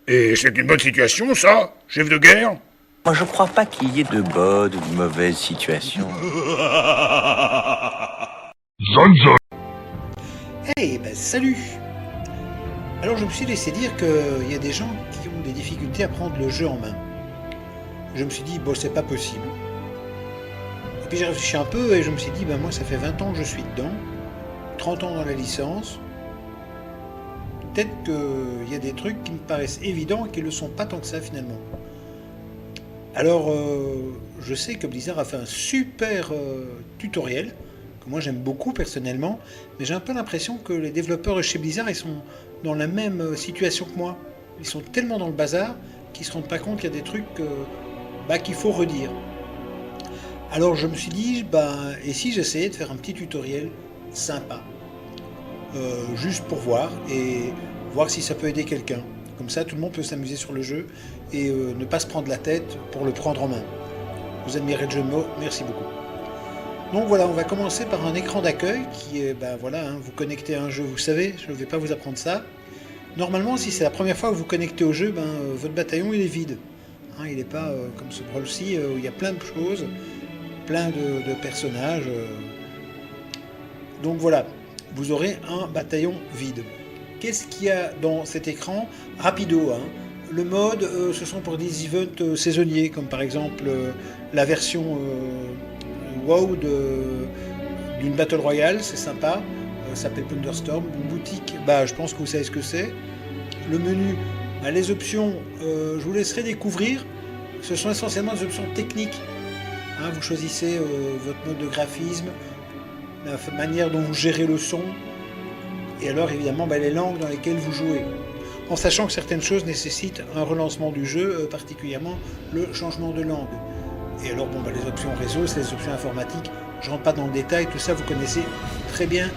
Et c'est une bonne situation, ça, chef de guerre? Moi, je crois pas qu'il y ait de bonnes ou de mauvaises situations. Zon zon. Hey, ben salut! Alors je me suis laissé dire qu'il y a des gens qui ont des difficultés à prendre le jeu en main. Je me suis dit, bon, c'est pas possible. Et puis j'ai réfléchi un peu et je me suis dit, ben moi ça fait 20 ans que je suis dedans, 30 ans dans la licence. Peut-être qu'il y a des trucs qui me paraissent évidents et qui ne le sont pas tant que ça finalement. Alors je sais que Blizzard a fait un super tutoriel, que moi j'aime beaucoup personnellement, mais j'ai un peu l'impression que les développeurs de chez Blizzard, ils sont dans la même situation que moi. Ils sont tellement dans le bazar qu'ils ne se rendent pas compte qu'il y a des trucs qu'il faut redire. Alors je me suis dit, et si j'essayais de faire un petit tutoriel sympa, juste pour voir, et voir si ça peut aider quelqu'un. Comme ça, tout le monde peut s'amuser sur le jeu, et ne pas se prendre la tête pour le prendre en main. Vous admirez le jeu de mots, merci beaucoup. Donc voilà, on va commencer par un écran d'accueil qui est, vous connectez à un jeu, vous savez, je ne vais pas vous apprendre ça. Normalement, si c'est la première fois que vous connectez au jeu, votre bataillon il est vide. Il n'est pas comme ce Brawl-ci où il y a plein de choses, plein de personnages. Donc voilà, vous aurez un bataillon vide. Qu'est-ce qu'il y a dans cet écran? Rapido, Le mode, ce sont pour des events saisonniers, comme par exemple la version WoW d'une Battle Royale, c'est sympa, ça s'appelle Thunderstorm. Une boutique, je pense que vous savez ce que c'est. Le menu, les options, je vous laisserai découvrir, ce sont essentiellement des options techniques. Vous choisissez votre mode de graphisme, la manière dont vous gérez le son, et alors évidemment les langues dans lesquelles vous jouez. En sachant que certaines choses nécessitent un relancement du jeu, particulièrement le changement de langue. Et alors les options réseau, c'est les options informatiques, je rentre pas dans le détail, tout ça vous connaissez très bien,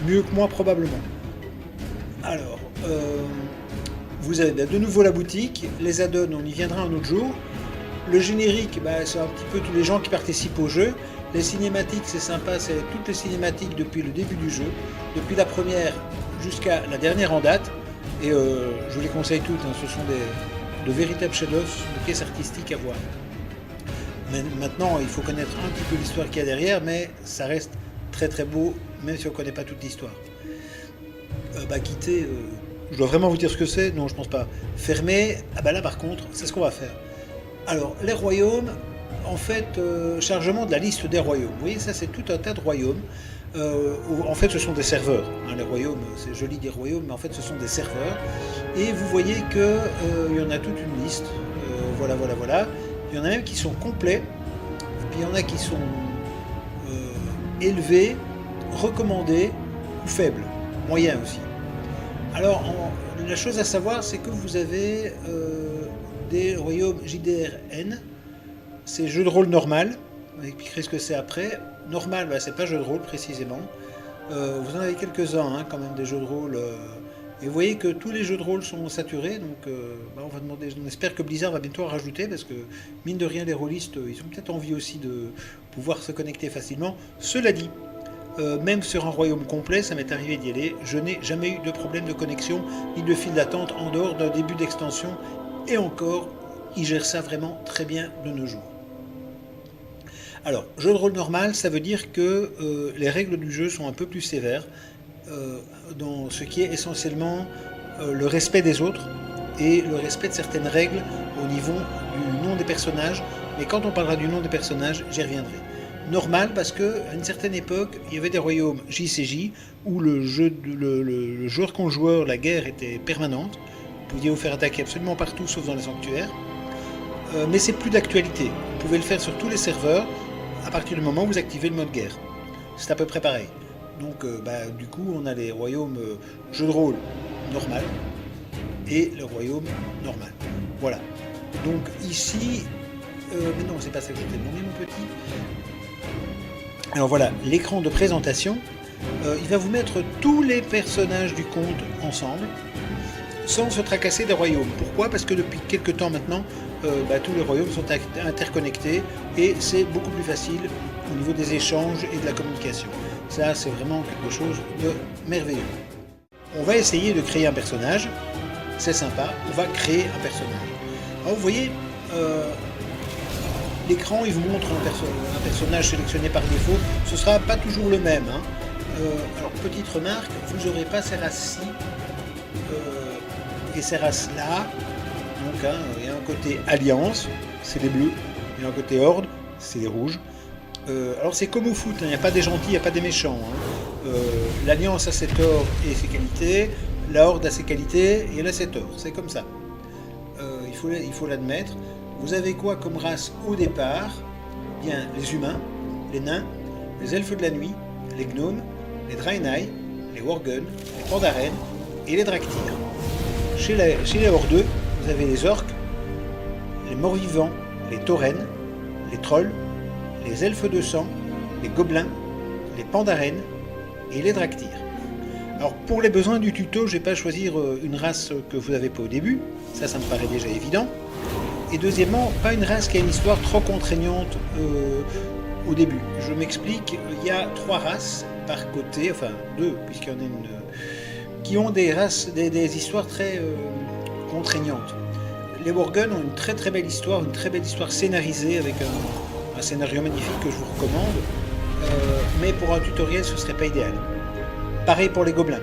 mieux que moi probablement. Alors, vous avez de nouveau la boutique, les add-ons, on y viendra un autre jour. Le générique, c'est un petit peu tous les gens qui participent au jeu. Les cinématiques, c'est sympa, c'est toutes les cinématiques depuis le début du jeu, depuis la première jusqu'à la dernière en date. Et je vous les conseille toutes, ce sont de véritables chefs-d'œuvre, de pièces artistiques à voir. Mais maintenant, il faut connaître un petit peu l'histoire qu'il y a derrière, mais ça reste très très beau, même si on ne connaît pas toute l'histoire. Quitter, je dois vraiment vous dire ce que c'est? Non, je pense pas. Fermer, là par contre, c'est ce qu'on va faire. Alors, les royaumes, en fait, chargement de la liste des royaumes. Vous voyez, ça c'est tout un tas de royaumes. En fait, ce sont des serveurs. Les royaumes, c'est joli des royaumes, mais en fait, ce sont des serveurs. Et vous voyez qu'il y en a toute une liste. Voilà. Il y en a même qui sont complets. Et puis il y en a qui sont élevés, recommandés ou faibles. Moyens aussi. Alors, la chose à savoir, c'est que vous avez des royaumes JDRN. C'est jeu de rôle normal. On va expliquer ce que c'est après. Normal, c'est pas jeu de rôle précisément. Vous en avez quelques-uns quand même des jeux de rôle. Et vous voyez que tous les jeux de rôle sont saturés. Donc on va demander. On espère que Blizzard va bientôt en rajouter parce que mine de rien les rôlistes ils ont peut-être envie aussi de pouvoir se connecter facilement. Cela dit, même sur un royaume complet, ça m'est arrivé d'y aller. Je n'ai jamais eu de problème de connexion ni de file d'attente en dehors d'un début d'extension. Et encore, ils gèrent ça vraiment très bien de nos jours. Alors, jeu de rôle normal, ça veut dire que les règles du jeu sont un peu plus sévères dans ce qui est essentiellement le respect des autres et le respect de certaines règles au niveau du nom des personnages. Mais quand on parlera du nom des personnages, j'y reviendrai. Normal parce qu'à une certaine époque, il y avait des royaumes JCJ où le joueur contre joueur, la guerre était permanente. Vous pouviez vous faire attaquer absolument partout sauf dans les sanctuaires. Mais c'est plus d'actualité. Vous pouvez le faire sur tous les serveurs à partir du moment où vous activez le mode guerre. C'est à peu près pareil. Donc du coup on a les royaumes jeu de rôle normal et le royaume normal. Voilà. Donc ici, mais non c'est pas ça que je t'ai demandé mon petit. Alors voilà, l'écran de présentation, il va vous mettre tous les personnages du compte ensemble, sans se tracasser des royaumes. Pourquoi? Parce que depuis quelques temps maintenant, tous les royaumes sont interconnectés et c'est beaucoup plus facile au niveau des échanges et de la communication. Ça, c'est vraiment quelque chose de merveilleux. On va essayer de créer un personnage. c'est sympa, on va créer un personnage. Alors vous voyez, l'écran il vous montre un personnage sélectionné par défaut, ce sera pas toujours le même. Hein. Alors petite remarque, vous n'aurez pas ces races-ci et ces races-là. Donc hein, il y a un côté alliance, c'est les bleus, il y a un côté horde, c'est les rouges. Alors c'est comme au foot, il n'y a pas des gentils, il n'y a pas des méchants. Hein. L'alliance a ses torts et ses qualités, la horde a ses qualités et elle a ses torts, c'est comme ça. Il faut l'admettre. Vous avez quoi comme race au départ? Bien les humains, les nains, les elfes de la nuit, les gnomes, les Draenei, les Worgen, les Pandaren et les Draktyr. Chez les hordeux, vous avez les orques, les morts-vivants, les taurennes, les trolls, les elfes de sang, les gobelins, les Pandaren et les Draktyr. Alors pour les besoins du tuto, je ne vais pas choisir une race que vous n'avez pas au début, ça me paraît déjà évident. Et deuxièmement, pas une race qui a une histoire trop contraignante au début. Je m'explique, il y a 3 races par côté, enfin 2 puisqu'il y en a une, qui ont des histoires très contraignantes. Les Worgen ont une très belle histoire, scénarisée avec un scénario magnifique que je vous recommande, mais pour un tutoriel ce serait pas idéal. Pareil pour les gobelins.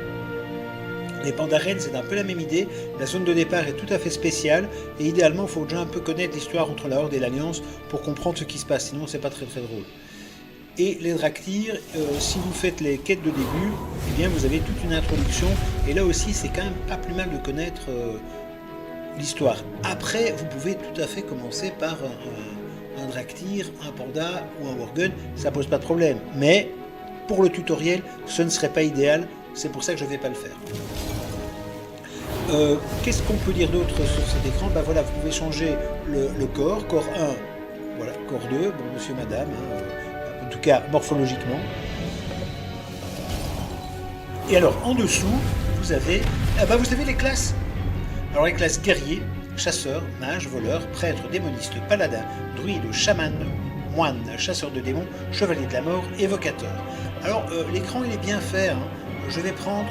Les Pandaren, c'est un peu la même idée, la zone de départ est tout à fait spéciale, et idéalement il faut déjà un peu connaître l'histoire entre la Horde et l'Alliance pour comprendre ce qui se passe, sinon c'est pas très drôle. Et les Draktyr, si vous faites les quêtes de début, eh bien vous avez toute une introduction, et là aussi c'est quand même pas plus mal de connaître l'histoire. Après, vous pouvez tout à fait commencer par un Draktyr, un Panda ou un Worgen, ça pose pas de problème, mais pour le tutoriel, ce ne serait pas idéal, c'est pour ça que je ne vais pas le faire. Qu'est-ce qu'on peut dire d'autre sur cet écran? Ben voilà, vous pouvez changer le corps 1, voilà, corps 2, bon, monsieur, madame, hein, en tout cas morphologiquement. Et alors en dessous, vous avez les classes. Alors les classes guerrier, chasseur, mage, voleur, prêtre, démoniste, paladin, druide, chaman, moine, chasseur de démons, chevalier de la mort, évocateur. Alors l'écran il est bien fait, hein. Je vais prendre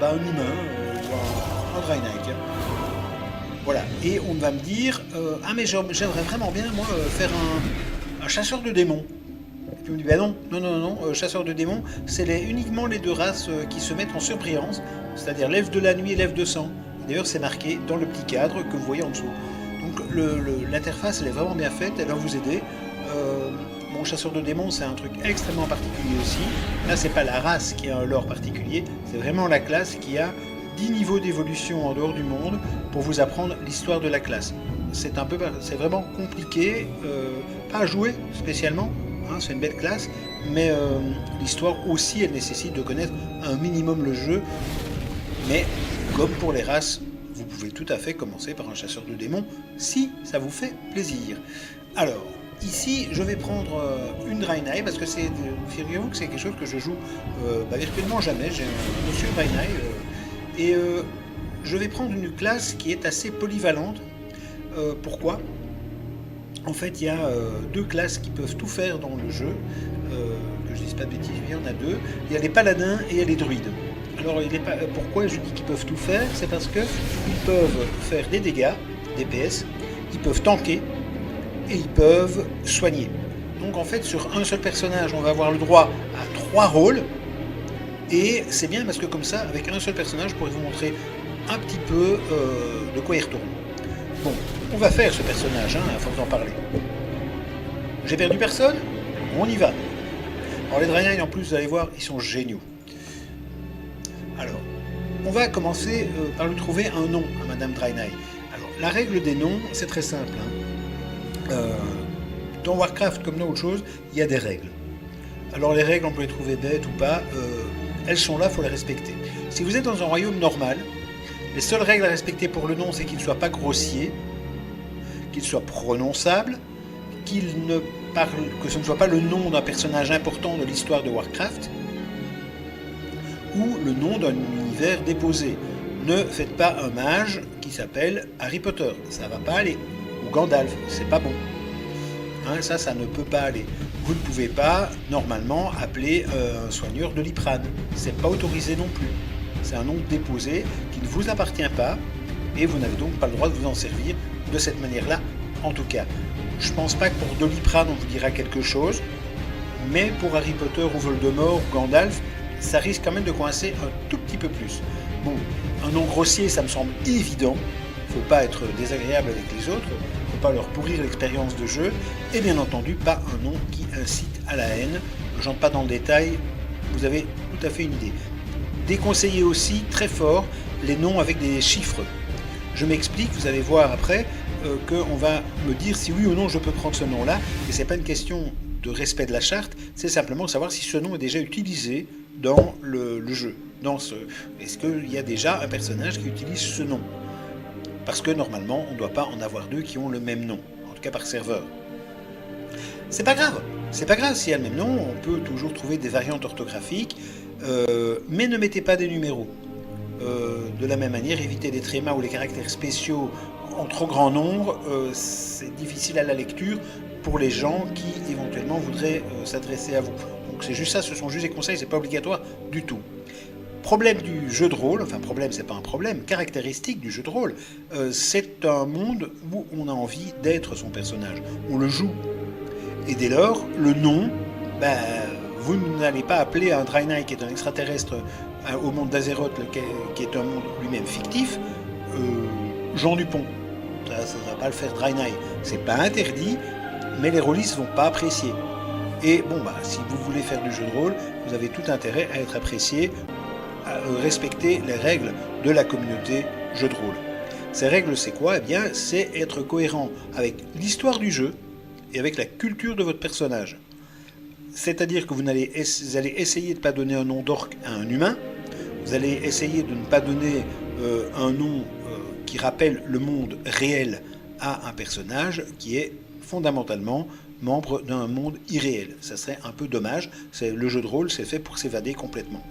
un humain ou un Draenei. Voilà, et on va me dire ah mais j'aimerais vraiment bien moi faire un chasseur de démons. Et puis on me dit non, chasseur de démons, c'est uniquement les 2 races qui se mettent en surbrillance, c'est-à-dire l'elfe de la nuit et l'elfe de sang. D'ailleurs c'est marqué dans le petit cadre que vous voyez en dessous. Donc l'interface elle est vraiment bien faite, elle va vous aider. Mon chasseur de démons c'est un truc extrêmement particulier aussi. Là c'est pas la race qui a un lore particulier, c'est vraiment la classe qui a 10 niveaux d'évolution en dehors du monde pour vous apprendre l'histoire de la classe. C'est vraiment compliqué, pas à jouer spécialement, hein, c'est une belle classe, mais l'histoire aussi elle nécessite de connaître un minimum le jeu, mais comme pour les races, vous pouvez tout à fait commencer par un chasseur de démons si ça vous fait plaisir. Alors, ici, je vais prendre une Draenei parce que figurez-vous que c'est quelque chose que je joue virtuellement jamais. J'ai un monsieur Draenei et je vais prendre une classe qui est assez polyvalente. Pourquoi? En fait, il y a 2 classes qui peuvent tout faire dans le jeu. Que je dise pas de bêtises, il y en a 2. Il y a les paladins et il y a les druides. Alors, pourquoi je dis qu'ils peuvent tout faire? C'est parce qu'ils peuvent faire des dégâts, des PS, ils peuvent tanker, et ils peuvent soigner. Donc en fait sur un seul personnage on va avoir le droit à 3 rôles et c'est bien parce que comme ça avec un seul personnage je pourrais vous montrer un petit peu de quoi il retourne. Bon, on va faire ce personnage, hein, à force d'en parler. J'ai perdu personne? On y va. Alors les Draenei en plus vous allez voir ils sont géniaux. Alors on va commencer par lui trouver un nom à Madame Draenei. Alors la règle des noms c'est très simple, hein. Dans Warcraft comme dans autre chose, il y a des règles. Alors les règles, on peut les trouver bêtes ou pas, elles sont là, il faut les respecter. Si vous êtes dans un royaume normal, les seules règles à respecter pour le nom, c'est qu'il ne soit pas grossier, qu'il soit prononçable, que ce ne soit pas le nom d'un personnage important de l'histoire de Warcraft, ou le nom d'un univers déposé. Ne faites pas un mage qui s'appelle Harry Potter, ça va pas aller. Ou Gandalf, c'est pas bon. Hein, ça ne peut pas aller. Vous ne pouvez pas, normalement, appeler un soigneur de l'Iprane. C'est pas autorisé non plus. C'est un nom déposé qui ne vous appartient pas et vous n'avez donc pas le droit de vous en servir de cette manière-là, en tout cas. Je pense pas que pour Doliprane on vous dira quelque chose, mais pour Harry Potter ou Voldemort ou Gandalf, ça risque quand même de coincer un tout petit peu plus. Bon, un nom grossier, ça me semble évident, faut pas être désagréable avec les autres, faut pas leur pourrir l'expérience de jeu, et bien entendu pas un nom qui incite à la haine. Je n'entre pas dans le détail, vous avez tout à fait une idée. Déconseillez aussi très fort les noms avec des chiffres. Je m'explique, vous allez voir après qu'on va me dire si oui ou non je peux prendre ce nom-là, et c'est pas une question de respect de la charte, c'est simplement savoir si ce nom est déjà utilisé dans le jeu. Est-ce qu'il y a déjà un personnage qui utilise ce nom? Parce que normalement, on ne doit pas en avoir deux qui ont le même nom, en tout cas par serveur. C'est pas grave s'il y a le même nom, on peut toujours trouver des variantes orthographiques, mais ne mettez pas des numéros. De la même manière, évitez les trémas ou les caractères spéciaux en trop grand nombre, c'est difficile à la lecture pour les gens qui éventuellement voudraient s'adresser à vous. Donc c'est juste ça, ce sont juste des conseils, c'est pas obligatoire du tout. Problème du jeu de rôle, enfin problème c'est pas un problème, caractéristique du jeu de rôle, c'est un monde où on a envie d'être son personnage, on le joue. Et dès lors, le nom, vous n'allez pas appeler un Draenei qui est un extraterrestre au monde d'Azeroth, qui est un monde lui-même fictif, Jean Dupont. Ça ne va pas le faire Draenei. C'est pas interdit, mais les rôlistes ne vont pas apprécier. Et bon, si vous voulez faire du jeu de rôle, vous avez tout intérêt à être apprécié, à respecter les règles de la communauté jeu de rôle. Ces règles, c'est quoi? Eh bien, c'est être cohérent avec l'histoire du jeu et avec la culture de votre personnage. C'est-à-dire que vous allez essayer de ne pas donner un nom d'orc à un humain, vous allez essayer de ne pas donner un nom qui rappelle le monde réel à un personnage qui est fondamentalement membre d'un monde irréel. Ça serait un peu dommage, le jeu de rôle c'est fait pour s'évader complètement.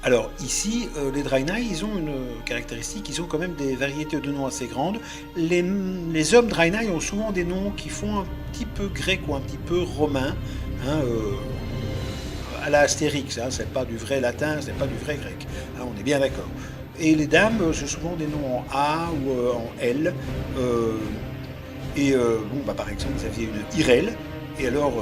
Alors ici, les Draenei, ils ont une caractéristique, ils ont quand même des variétés de noms assez grandes. Les hommes Draenei ont souvent des noms qui font un petit peu grec ou un petit peu romain, à la Astérix, c'est pas du vrai latin, c'est pas du vrai grec, on est bien d'accord. Et les dames, c'est souvent des noms en A ou en L, par exemple, vous aviez une Irel, et alors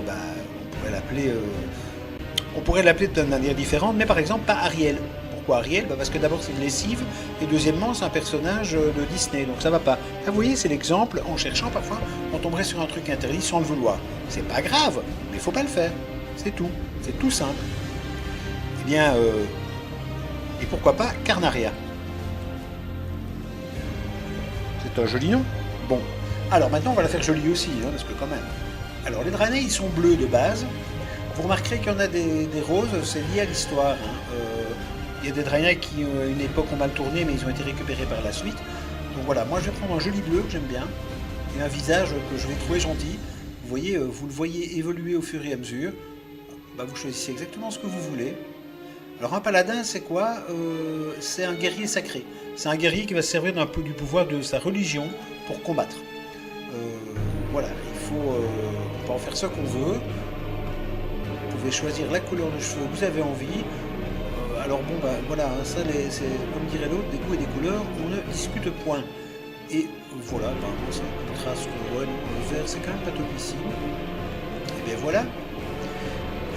on pourrait l'appeler de manière différente, mais par exemple pas Ariel. Pourquoi Ariel? Parce que d'abord c'est une lessive, et deuxièmement c'est un personnage de Disney, donc ça va pas. Là, vous voyez, c'est l'exemple, en cherchant parfois, on tomberait sur un truc interdit sans le vouloir. C'est pas grave, mais il faut pas le faire, c'est tout simple. Eh bien, et pourquoi pas Carnaria? C'est un joli nom. Bon, alors maintenant on va la faire jolie aussi, parce que quand même. Alors les Draenei, ils sont bleus de base. Vous remarquerez qu'il y en a des roses, c'est lié à l'histoire. Il y a des Draenei qui, à une époque, ont mal tourné, mais ils ont été récupérés par la suite. Donc voilà, moi je vais prendre un joli bleu que j'aime bien, et un visage que je vais trouver gentil. Vous voyez, vous le voyez évoluer au fur et à mesure. Vous choisissez exactement ce que vous voulez. Alors un paladin, c'est quoi? C'est un guerrier sacré. C'est un guerrier qui va se servir d'un peu du pouvoir de sa religion pour combattre. Voilà, on peut en faire ce qu'on veut. Vous pouvez choisir la couleur de cheveux que vous avez envie. Alors voilà, ça c'est comme dirait l'autre, des goûts et des couleurs, on ne discute point. Et voilà, ça trace que le vert c'est quand même pas topissime. Et bien voilà.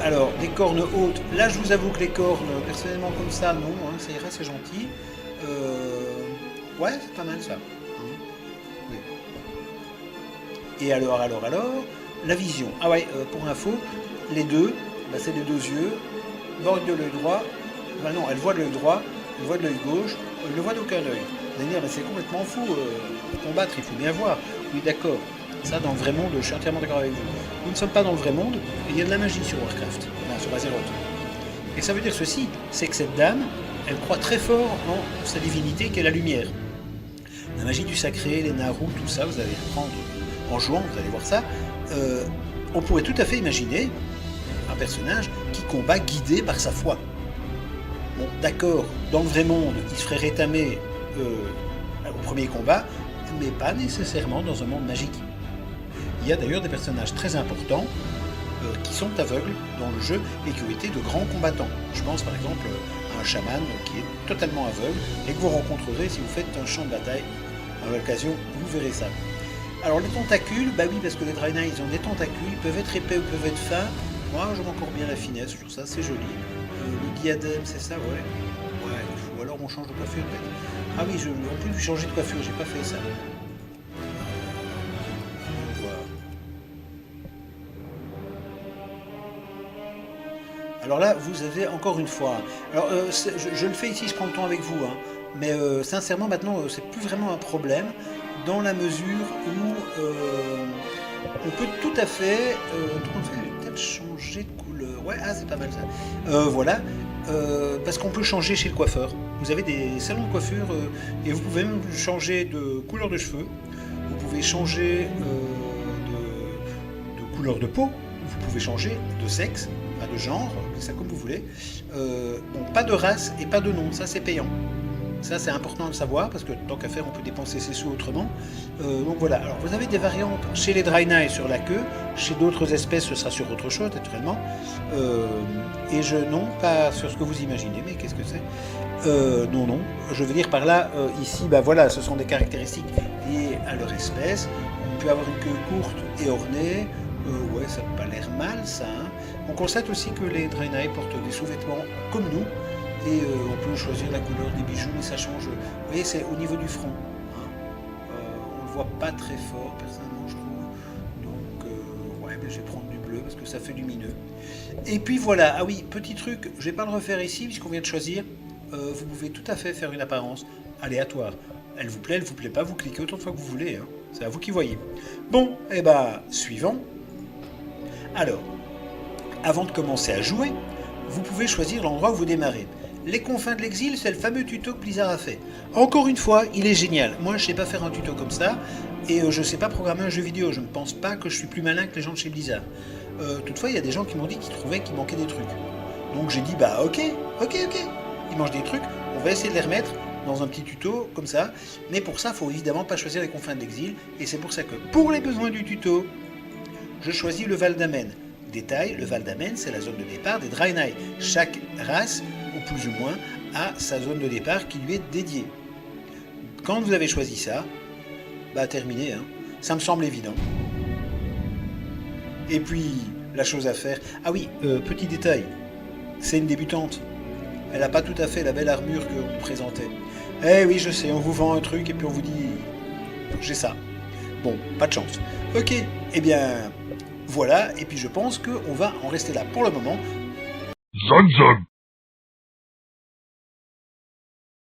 Alors, des cornes hautes, là je vous avoue que les cornes, personnellement comme ça, non, ça ira, c'est gentil. Ouais, c'est pas mal ça. Oui. Et alors, la vision. Ah ouais, pour info, les deux, c'est les deux yeux, bord de l'œil droit, non, elle voit de l'œil droit, elle voit de l'œil gauche, elle ne voit d'aucun œil. Vous allez dire, c'est complètement fou, pour combattre, il faut bien voir. Oui, d'accord. Ça, dans le vrai monde, je suis entièrement d'accord avec vous. Nous ne sommes pas dans le vrai monde, et il y a de la magie sur Warcraft, sur Azeroth. Et ça veut dire ceci, c'est que cette dame, elle croit très fort en sa divinité qu'est la lumière. La magie du sacré, les Naru, tout ça, vous allez apprendre en jouant, vous allez voir ça. On pourrait tout à fait imaginer un personnage qui combat guidé par sa foi. Bon, d'accord, dans le vrai monde, il se ferait rétamer au premier combat, mais pas nécessairement dans un monde magique. Il y a d'ailleurs des personnages très importants qui sont aveugles dans le jeu et qui ont été de grands combattants. Je pense par exemple à un chaman qui est totalement aveugle et que vous rencontrerez si vous faites un champ de bataille. À l'occasion, vous verrez ça. Alors les tentacules, bah oui, parce que les Draenei, ils ont des tentacules, ils peuvent être épais ou peuvent être fins. Moi, je vois encore bien la finesse, je trouve ça, c'est joli. Le diadème, c'est ça, ouais. Ouais, ou alors on change de coiffure peut-être. Ah oui, en plus, changer de coiffure, j'ai pas fait ça. Voilà. Alors là, vous avez encore une fois. Alors, je le fais ici, je prends le temps avec vous, hein, mais sincèrement, maintenant, c'est plus vraiment un problème, dans la mesure où on peut tout à fait. Peut-être changer de couleur. Ouais, ah, c'est pas mal ça. Voilà, parce qu'on peut changer chez le coiffeur. Vous avez des salons de coiffure et vous pouvez même changer de couleur de cheveux. Vous pouvez changer de couleur de peau. Vous pouvez changer de sexe. De genre, ça comme vous voulez. Bon, pas de race et pas de nom, ça c'est payant. Ça c'est important de le savoir parce que tant qu'à faire on peut dépenser ses sous autrement. Donc voilà, alors vous avez des variantes chez les Draenei sur la queue, chez d'autres espèces ce sera sur autre chose naturellement. Et non, pas sur ce que vous imaginez, mais qu'est-ce que c'est non, je veux dire par là, ici, bah voilà, ce sont des caractéristiques liées à leur espèce. On peut avoir une queue courte et ornée. Ouais, ça n'a pas l'air mal, ça. Hein. On constate aussi que les Draenei portent des sous-vêtements comme nous, et on peut choisir la couleur des bijoux, mais ça change. Vous voyez, c'est au niveau du front. Hein. On ne le voit pas très fort, personnellement, je trouve. Donc, ouais, mais je vais prendre du bleu parce que ça fait lumineux. Et puis voilà, ah oui, petit truc, je ne vais pas le refaire ici, puisqu'on vient de choisir. Vous pouvez tout à fait faire une apparence aléatoire. Elle vous plaît pas, vous cliquez autant de fois que vous voulez. Hein. C'est à vous qui voyez. Bon, et bah, suivant. Alors, avant de commencer à jouer, vous pouvez choisir l'endroit où vous démarrez. Les confins de l'exil, c'est le fameux tuto que Blizzard a fait. Encore une fois, il est génial. Moi, je ne sais pas faire un tuto comme ça, et je ne sais pas programmer un jeu vidéo. Je ne pense pas que je suis plus malin que les gens de chez Blizzard. Toutefois, il y a des gens qui m'ont dit qu'ils trouvaient qu'il manquait des trucs. Donc j'ai dit, bah ok. Ils mangent des trucs, on va essayer de les remettre dans un petit tuto comme ça. Mais pour ça, il faut évidemment pas choisir les confins de l'exil, et c'est pour ça que, pour les besoins du tuto, je choisis le Val d'Amen. Détail, le Val d'Amen, c'est la zone de départ des Draenei. Chaque race, ou plus ou moins, a sa zone de départ qui lui est dédiée. Quand vous avez choisi ça, bah terminé, hein. Ça me semble évident. Et puis, la chose à faire... Ah oui, petit détail, c'est une débutante. Elle n'a pas tout à fait la belle armure qu'on présentait. Eh oui, je sais, on vous vend un truc et puis on vous dit... J'ai ça. Bon, pas de chance. Ok, eh bien... Voilà, et puis je pense qu'on va en rester là pour le moment. Zon Zon.